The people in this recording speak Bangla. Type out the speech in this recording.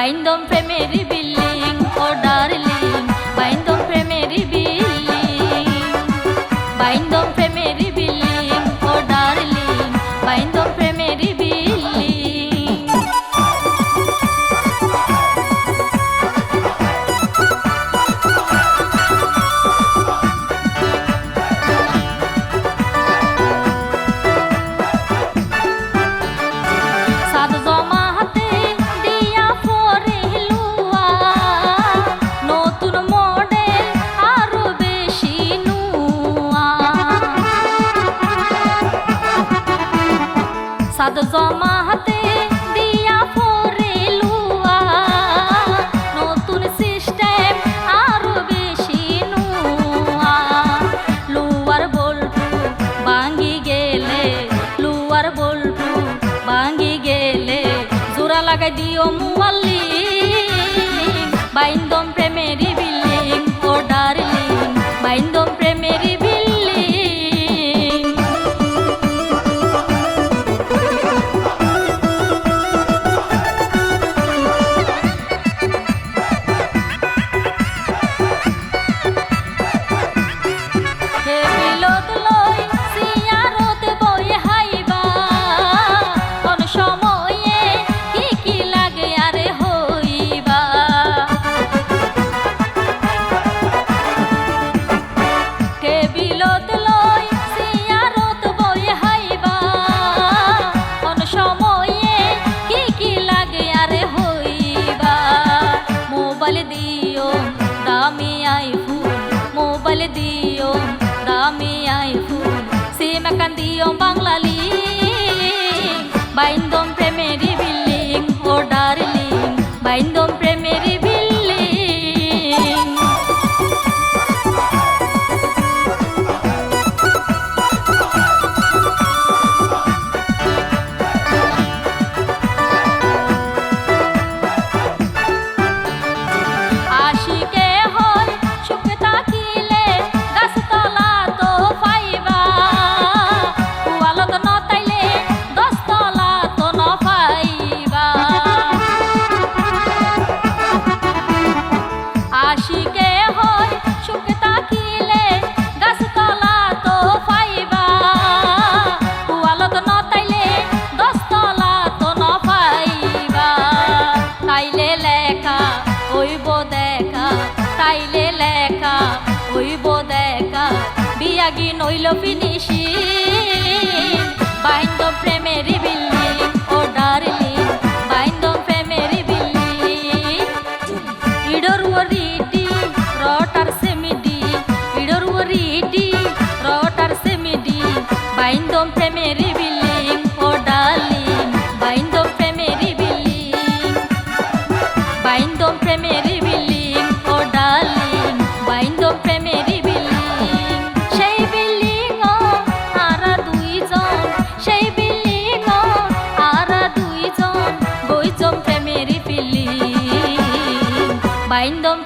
বাইন্দম প্রেমেরি বিল্ডিং ও ডার্লিং বাইন্দম প্রেমেরি বিল্ডিং বাইন্দম প্রেমেরি বিল্ডিং ও ডার্লিং বাইন্দম প্রেমেরি বিল্ডিং সাদ জমা হাতে দিয়া ফরিলুয়া নতুন মডেল আরো বেশি নুয়া সাদ জমা হাতে দিয়া ফরিলুয়া নতুন সিস্টেম আরো বেশি নুয়া লুয়ার বল্টু ভাঙ্গি গেলে লুয়ার বল্টু ভাঙ্গি গেলে জোড়া লাগাই দিও মুয়াল্লি বাইন্দম প্রেমেরি বিল্ডিং ও ডার্লিং বাইন্দম প্রেমেরি বিল্ডিং হে বিলত লই সিয়ারত বই হাইবা কোন সময়ে কি কি লাগে আরে হইবা হে বিলত লই সিয়ারত বই হাইবা কোন সময়ে কি কি লাগে আরে হইবা মোবাইল দিও দামি আইফোন মোবাইল দিও দামি আইফোন সিম কান দিও বাংলালি বাইন্দম প্রেমেরি বিল্ডিং ও ডার্লিং বাইন্দম প্রেমেরি বিল্ডিং আশিকে হয় সুখ তাকিলে গাছতলা তো পাইবা ওয়ালত নতাইলে দশতলা তো ন পাইবা আশিকে হয় সুখ তাকিলে গাছতলা তো পাইবা ওয়ালত নতাইলে দশতলা তো ন পাইবা তাইলে লেখা হইব দেখা তাইলে লেখা হইব দেখা বিয়াগি নইল ফিনিশি বাইন্দম প্রেমেরি বিল্ডিং ও ডার্লিং বাইন্দম প্রেমেরি বিল্ডিং ইডর ওরিটি রটার সেমিডি ইডর ওরিটি রটার সেমিডি বাইন্দম প্রেমেরি বিল্ডিং ও ডার্লিং বাইন্দম প্রেমেরি বিল্ডিং বাইন্দম প্রেমেরি বিল্ডিং ও ডার্লিং বাইন্দম প্রেমেরি বিল্ডিং সেই বিল্ডিং ও আরা দুইজন সেই বিল্ডিং ও আরা দুইজন বইজম প্রেমেরি বিল্ডিং বাইন্দম